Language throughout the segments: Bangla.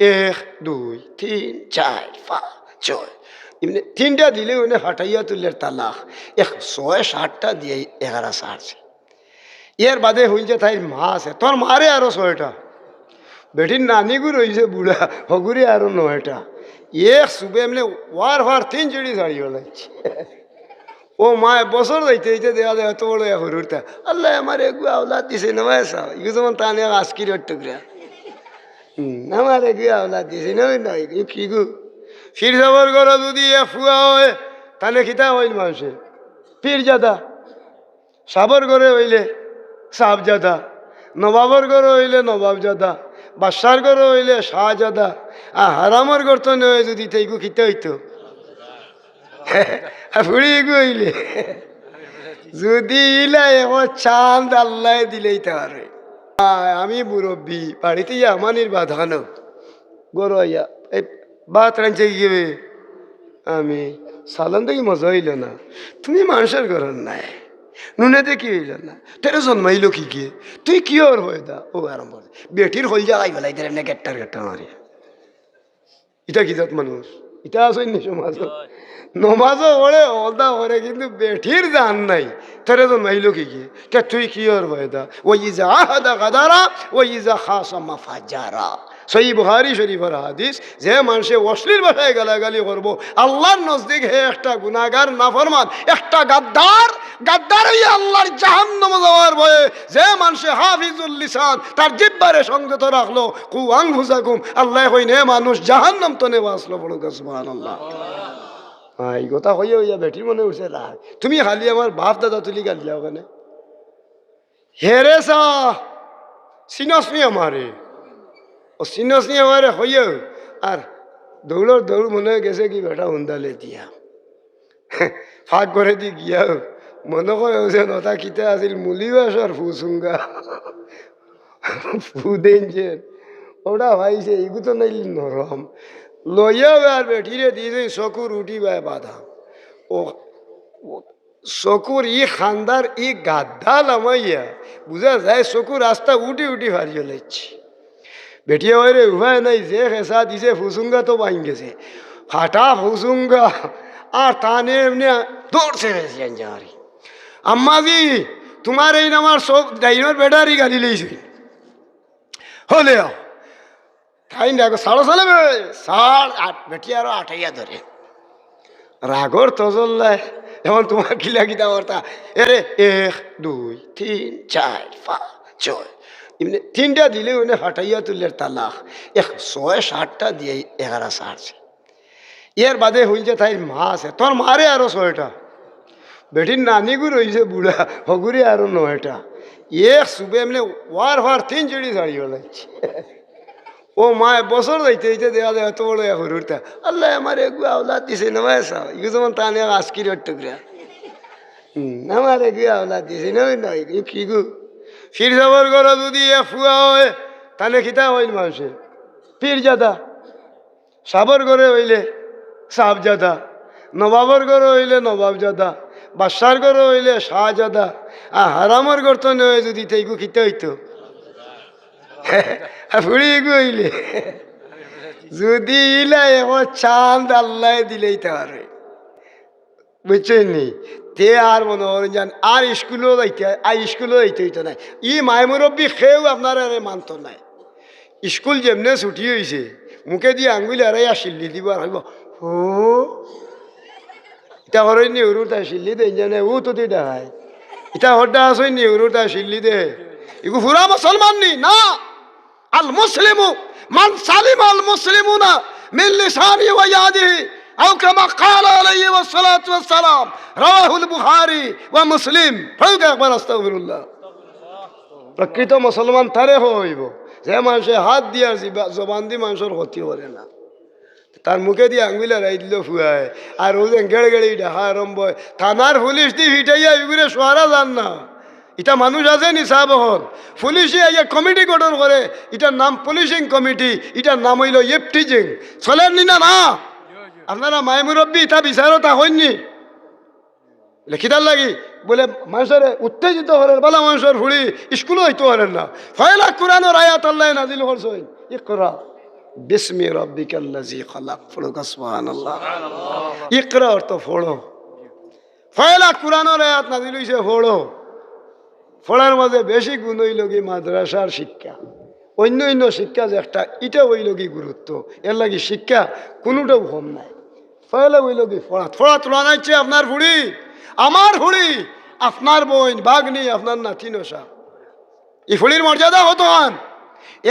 এরে 1 2 3 4 5 6 এমনি 3টা দিলে উনি হাঁটাইয়া তুললের তালাক 6-7টা দিয়ে 11 সারছে। এর বাদে হইছে তাই মা আছে, তোর মারে আরো 6টা, বেটির নানিগু রয়েছে বুড়া হগুরি আরো 9টা। সুবে এমনি ওয়ার 3 চিড়ি ছাড়িয়ে লাগছে। ও মা বছর যাইতে যাইতে দেওয়া দেওয়া তো বড় হরুরতা আল্লাহ আমার এগু আওলাদ দিছে না ভাইসা ইগু যেমন তানে আজকির টুকরা আমার এগু আওলাদ দিছে না নয় কি গু ফির যাবার ঘর যদি ফুয়া হয় তাহলে খিতা হইল মানুষের পীর জাদা, সাবর ঘরে হইলে সাব জাদা, নবাবর ঘরে হইলে নবাব জাদা, বাদশার ঘরে হইলে শাহজাদা, আর হারামর ঘর তো নয় যদি তাইগু খিতে হইতো ফুড়ি এগু হইলে যদি ইলাই এমন চাঁদ আল্লাহ দিলেই তারে। আমি মুরব্বী বাড়িতে আমানির বাঁধানো গড়াইয়া এই ভাত রাঁধছে গিয়ে আমি সালাম দেখি মজা হইল না, তুমি মানুষের ঘরের নাই নুনেতে কি হইল না, তেরে জন্মাইল কি গিয়ে তুই কি ওর হয়ে দা ও আরম্ভ বেটির হল যাই বেলাই তার এমনি গেট্টার মারিয়া ইটা কি জাত মানুষ ইটা আসেনি সমাজ নমাজও ওড়ে অলদা ওরে কিন্তু বেঠির জান নাই তোরে তো মাইল কি গিয়ে কে তুই কি ওর বয়দা ওই ইজা আহাদা গাদারা ওই ইজা খাসামা ফাজারা। সহি বুখারী শরীফের হাদিস, যে মানুষে অশ্লীল ভাষায় গালাগালি করবো আল্লাহর নজদিক হে একটা গুনাহগার নাফরমান একটা গাদ্দার, গাদ্দার হইয়া আল্লাহর জাহান্নাম যাওয়ার ভয়ে যে মানুষে হাফিজুল লিসান তার জিহ্বারে সংযত রাখলো কু আনফুসাকুম আল্লাহ কইনে মানুষ জাহান্নাম তনে বাঁচলো বড় সুবহানাল্লাহ। এই কথা হইয়া হইয়া বেটির মনে উঠছে রাগ, তুমি খালি আমার বাপ দাদা তুলি গাল যাও ওখানে হেরে সা সিনসনি আমারে ও সিনসনি আমারে হইয়া আর দৌড়র দৌড় মনে হয়ে গেছে কি বেটা উন্দালে দিয়া ফাঁক করে দি গিয়া মনে করে নতা খিতে আসিল মুলিবাসর ফুসুঙ্গা ফু দেনছেন ওটা ভাইছে এগু তো নাইল নরম লইয়া আর বেঠিরে দিয়ে চকুর উঠি বায় বাধা ও চকুর ই খান্দার ই গাদ্দা লামাইয়া বুঝা যায় চকুর রাস্তা উঠি উঠি হারিয়ে লাগছি। বেটিয়া বাইরে উভয় নাই যে খেসা দিছে ফুসুঙ্গা তো বাইন গেছে ফাটা ফুসুঙ্গা আর টানে এমনি দৌড়ছে জারি আম্মাজি তোমার এই নামার সব ডাইনোর বেটারি গালি লইছে হলে তাই না সাড়ে সালে 8:30 বেটি আরো 8 ধরে রাগর তজল্লায় এখন তোমার কিলা কিতা বর্তা এরে 1 2 3 4 5 6 এমনি 3টা দিলে উনি হাঁটাইয়া তুললের তালাক 6-7টা দিয়ে 11 সারছে। এর বাদে হইছে তাই মা আছে, তোর মারে আরো 6টা, বেটির নানিগু রয়েছে বুড়া হগুরি আরো 9টা। সুবে এমনি ওয়ার 3 চিড়ি ছাড়িয়ে লাগছে। ও মা বছর যাইতে যাইতে দেওয়া দেওয়া তো বড় হরুরতা আল্লাহ আমার এগু আওলাদ দিছে না ভাইসা ইগু যেমন তানে আজকির টুকরা আমার এগু আওলাদ দিছে না নয় কি গু ফির যাবার ঘর যদি ফুয়া হয় তাহলে খিতা হইল মানুষের পীর জাদা, সাবর ঘরে হইলে সাব জাদা, নবাবর ঘরে হইলে নবাব জাদা, বাদশার ঘরে হইলে শাহজাদা, আর হারামর ঘর তো নয় যদি তাইগু খিতে হইতো ফুড়ি এগু হইলে যদি ইলাই এমন চাঁদ আল্লাহ দিলেই তারে বুঝছেন নি তে আর মনে করেন যান আর স্কুলেও যাইতে হইতো না ই মায় মুরব্বী খেয়েও আপনার আরে মানত নাই। স্কুল যেমনে ছুটি হয়েছে মুখে দিয়ে আঙ্গুলি আড়াইয়া শিল্লি দিব আর হইব ও ইটা হরই নি উরু তাই শিল্লি দেন জানে ও তো দেখায় ইটা হরটা আসই নি উরু তাই শিল্লি দে এগু পুরা মুসলমান নি না। আল মুসলিমু মান সালিম আল মুসলিমুনা মিন লিসানি ওয়া ইয়াদিহি আও কামা ক্বালা আলাইহি ওয়াসসালাতু ওয়াসসালাম রাওয়াহুল বুখারী ওয়া মুসলিম। ফাউক একবার আস্তাগফিরুল্লাহ। প্রকৃত মুসলমান তারে হইব যে মানুষে হাত দিয়ে জবান দিয়ে মানুষের ক্ষতি করে না, তার মুখে দিয়ে আঙ্গুলে রাই দিল ফুয়ায় আর ও যে গেড়ে গেড়ে দেখা আরম্ভ থানার পুলিশ দিয়ে হিটাইয়া এগুলো সোহারা যান না। এটা মানুষ আছে নি সাহেব হল পুলিশে আইয়া কমিটি গঠন করে, এটার নাম পুলিশিং কমিটি, এটার নাম হইল ইফটিজিং। চলেন নি না না আপনারা মায় মুরব্বী তা বিচারও তা হইনি লেখিদার লাগি বলে মানুষের উত্তেজিত হলেন বলা মানুষের ফুড়ি স্কুলও হইতে পারেন না। ফয়লা কোরআনের আয়াত আল্লাহ নাজিল করছেন ইকরা বিসমি রাব্বিকাল্লাযী খালাক। পড়ো সুবহানাল্লাহ। ইকরা অর্থ পড়ো। পয়লা কোরআনের আয়াত নাযিল হইছে পড়ো। পড়ার মাঝে বেশি গুণ হইল কি মাদ্রাসার শিক্ষা, অন্য অন্য শিক্ষা যে একটা এটা হইল কি গুরুত্ব, এর লাগি শিক্ষা কোনোটাও কম নাই। পয়লা হইল কি পড়া। পড়া তোলা নাইছে আপনার ভুড়ি, আমার ভুড়ি, আপনার বোন বাগনি, আপনার নাতি নশা। এই ফুড়ির মর্যাদা হতো হান,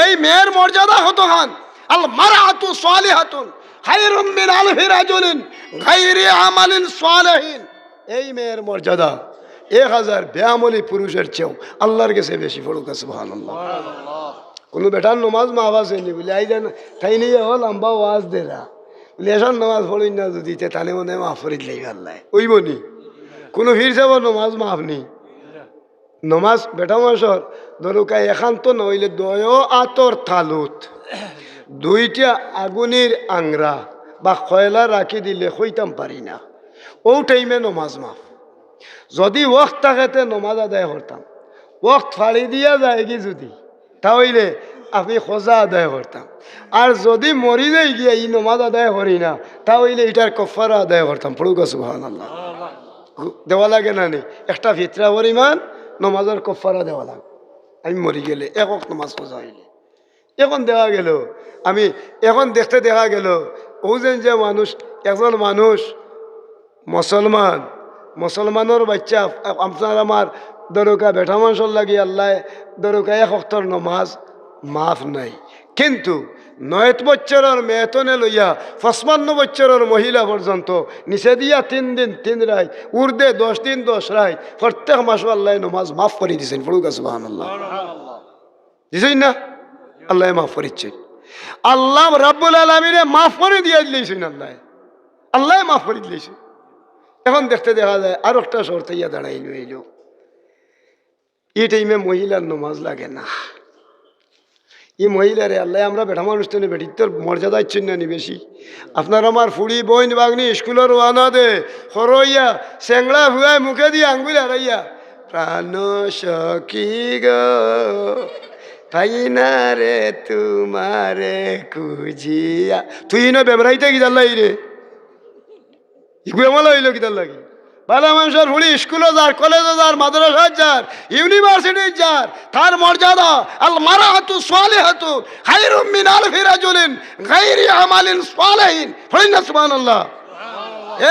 এই মেয়ের মর্যাদা হতো হান। আল মারআতু সালিহাতুন খায়রুম মিন আলফি রাজুলিন গায়রি আমালিন সালিহিন। এই মেয়ের মর্যাদা 1000 বেআমলি পুরুষের চেয়েও আল্লাহর কাছে বেশি। পড়ুক সুবহানাল্লাহ। কোনো বেটার নমাজ মা আওয়াজ হয়নি বলে আই জান তাই নিয়ে হল লম্বা ওয়াজ দেরা বলে এসব নমাজ পড়ি না যদি তাহলে মনে হয় মাফ করি দিলে আল্লাহ ওই বনি। কোনো ফির যাব নমাজ মাফ নি। নমাজ বেটা মাসর দরকায় একান্ত নইলে দয় আতর থালুত দুইটা আগুনের আংরা বা খয়লা রাখি দিলে হইতাম পারি না। ও টাইমে নমাজ মাফ। যদি ওয়াক্ত থাকেতে নমাজ আদায় করতাম, ওয়াক্ত ফাড়ি দিয়া যায় কি যদি তাহলে আমি খোঁজা আদায় করতাম। আর যদি মরি যাই গিয়া এই নমাজ আদায় করি না তাহলে এটার কফারা আদায় করতাম। পড়ুক সুবহানাল্লাহ। দেওয়া লাগে না নি একটা ফিতরা পরিমাণ নমাজের কফারা দেওয়া লাগে। আমি মরি গেলে একক নমাজ খোঁজা হইলে এখন দেওয়া গেল। আমি এখন দেখতে দেখা গেল ও যে মানুষ একজন মানুষ মুসলমান, মুসলমানের বাচ্চা আপনার আমার দরকা বেটা মানুষের লাগে আল্লাহ দরকা 1 ওয়াক্তের নমাজ মাফ নাই। কিন্তু 9 বছরের মেয়েতনে লইয়া 55 বছরের মহিলা পর্যন্ত নিচে দিয়া 3 দিন 3 রাত উর্দে 10 দিন 10 রাত প্রত্যেক মাসে আল্লাহ নমাজ মাফ করে দিয়েছেন। পড়ুক সুবহানাল্লাহ। দিছেন না? আল্লাহ মাফ করেছেন। আল্লাহ রাব্বুল আলামিনে মাফ করে দিয়ে দিয়েছেন। আল্লাহ মাফ করে দিয়েছেন। এখন দেখতে দেখা যায় আর একটা শর্ত ইয়া দাঁড়াইল এলো এই টাইমে মহিলার নমাজ লাগে না। এই মহিলারে আল্লাহ আমরা বেটা মানুষ তো বেটির মর্যাদা ইচ্ছেন না নি বেশি। আপনার আমার ফুড়ি বইন বাগনি স্কুলের ওয়ানা দে হরইয়া চেংড়া ভুয়াই মুখে দিয়ে আঙ্গুল হারাইয়া প্রাণ সখী গো তাই না রে তোমারে খুঁজিয়া তুই না বেবরাইতে কি জানলাই রে ইগুয়ামালা হইল কি তার লাগি ভালো মানুষের ফুড়ি স্কুলে যার, কলেজে যার, মাদ্রাসায় যার, ইউনিভার্সিটি যার, তার মর্যাদা আল মারআতু সালিহাতুন খায়রুম মিন আলফি রাজুলিন গায়রি আমালিন সালিহিন। পড়েন না সুবহানাল্লাহ।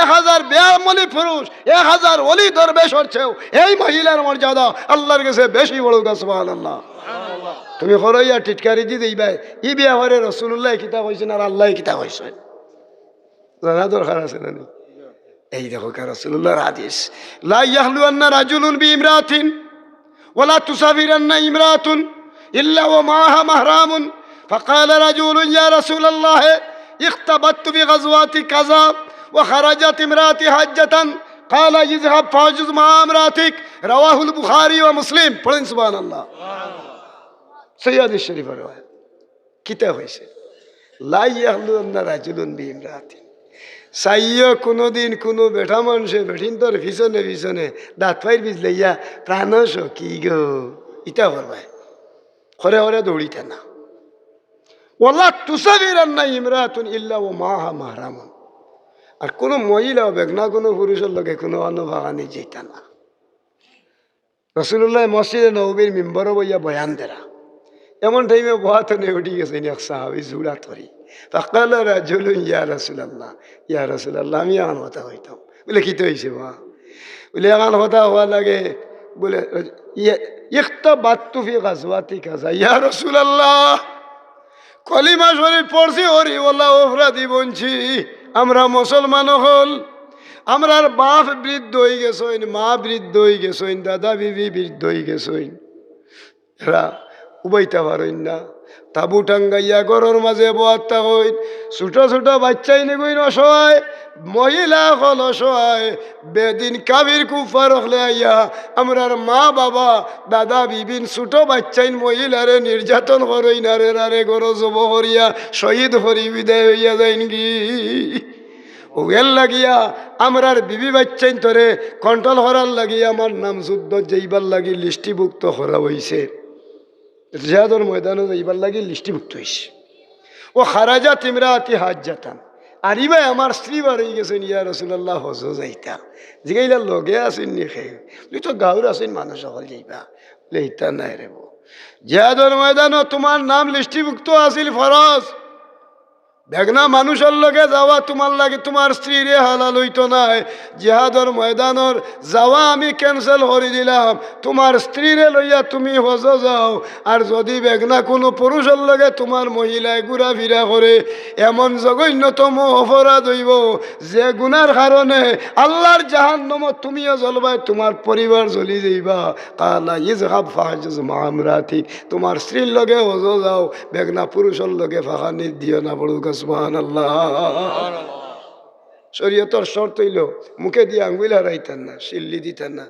1000 বেআমলি পুরুষ 1000 ওলি দরবেশের চেয়েও এই মহিলার মর্যাদা আল্লাহর কাছে বেশি। বলুক সুবহানাল্লাহ। তুমি হরইয়া টিটকারি দি দেই ভাই ই বিয়াহরে রাসূলুল্লাহ কিতাব হইছেন আর আল্লাহ কিতাব হইছেন জানা দরকার আছে না? এই দেখো রাসূলুল্লাহর হাদিস লা ইয়াহলুয়ান্না রাজুলুন বিইমরাতিন ওয়ালা তুসাফিরান্না ইমরাতুন ইল্লা ওয়া মাআহা মাহরামুন ফাকালা রাজুলুন ইয়া রাসূলাল্লাহ ইখতাবাতু বিগাজওয়াতি কাযা ওয়া খারাজাত ইমরাতি হাজ্জাতান ক্বালা ইযহাব ফাজুজ মা ইমরাতিক রাওয়াহুল বুখারী ওয়া মুসলিম। পড়েন সুবহানাল্লাহ। সহিহ শরীফের riwayat কিতাব হইছে লা ইয়াহলুয়ান্না রাজুলুন বিইমরাতিন। চাইও কোনোদিন কোনো বেটা মানুষে বেঠিন তোর পিছনে পিছনে দাঁত ফাইর বীজ লইয়া প্রাণ সখী গো ইটা করবাই হরে হরে দৌড়িতে না। ওয়ালা তুসাফিরান্না ইমরাতুন ইল্লা ওয়া মাআহা মাহরামুন। আর কোনো মহিলা বেগনা কোনো পুরুষের লগে কোনো অনুভাগানি যেত না। রাসূলুল্লাহ মসজিদে নববীর মিম্বরে বইয়া বয়ান দেরা এমন টাইমে বহাতে নে উঠি গেছে এক সাহাবী জুড়া ধরি ফাকালা রাজুলুন ইয়া রাসূলুল্লাহ ইয়া রাসূলুল্লাহ আমি আমার কথা হইতাম বলে কি তো হইছে বা বলে আমার কথা হওয়া লাগে বলে ইখতাবাতু ফি গাজওয়াতি কাযা ইয়া রাসূলুল্লাহ কলিমা শরীফ পড়ছি হরি ওয়াল্লাহ অপরাধী বনছি আমরা মুসলমান হল আমরার বাপ বৃদ্ধ হয়ে গেছেন, মা বৃদ্ধ হয়ে গেছেন, দাদা বিবি বৃদ্ধ হয়ে গেছেন, এরা উবাইতে পারেন না। তাবু টাঙ্গাইয়া ঘরের মাঝে বোয়াত্তা হইন ছোট ছোট বাচ্চাই নেগইন অসহায়, মহিলা হল অসহায়, বেদিন কাবির কুফার হলে আইয়া আমরার মা বাবা দাদা বিবিন ছোট বাচ্চাইন মহিলারে নির্যাতন করইন আরে রারে গর জব করিয়া শহীদ হরি বিদায় হইয়া যাইন গি। ওয়েল লাগিয়া আমরার বিবি বাচ্চাইন তোরে কন্ট্রোল করার লাগিয়া আমার নাম যুদ্ধ যেইবার লাগি লিস্টিভুক্ত করা হয়েছে, জিহাদের ময়দানে যাইবার লাগি লিস্টিভুক্ত হয়েছে। ও খারাজা তিমরাতি হাজ্জাতান আর ইবাই আমার স্ত্রী বাড়ি গেছেন ইয়া রাসূলুল্লাহ হজ যাইতা জিগাইলা লগে আসেন নি খেয়ে তুই তো গাঁর আসেন মানুষ সকল যাইবা লেইতা নাই রে জিহাদর ময়দানও তোমার নাম লিস্টিভুক্ত আছিল ফরজ বেগনা মানুষের লগে যাওয়া তোমার লাগে তোমার স্ত্রীরে হালাল হইতো নাই জিহাদর ময়দানর যাওয়া আমি ক্যান্সেল করে দিলাম তোমার স্ত্রীরে লইয়া তুমি হজ যাও আর যদি বেগনা কোনো পুরুষের লগে তোমার মহিলায় ঘুরা ফিরা করে এমন জঘন্যতম অপরাধ হইব যে গুনার কারণে আল্লাহর জাহান্নামত তুমিও জ্বলবাই তোমার পরিবার জ্বলি যাইবা কালা ইজহাব ফাহজুজ মামরাতি তোমার স্ত্রীর লগে হজ যাও বেগনা পুরুষের লগে ফাঁকানি দিও না পড়ুক সুবহানাল্লাহ শরীয়তর শর্ত হইল মুখে দিয়ে আঙ্গুল হারাইতেন না শিল্লি দিতেন না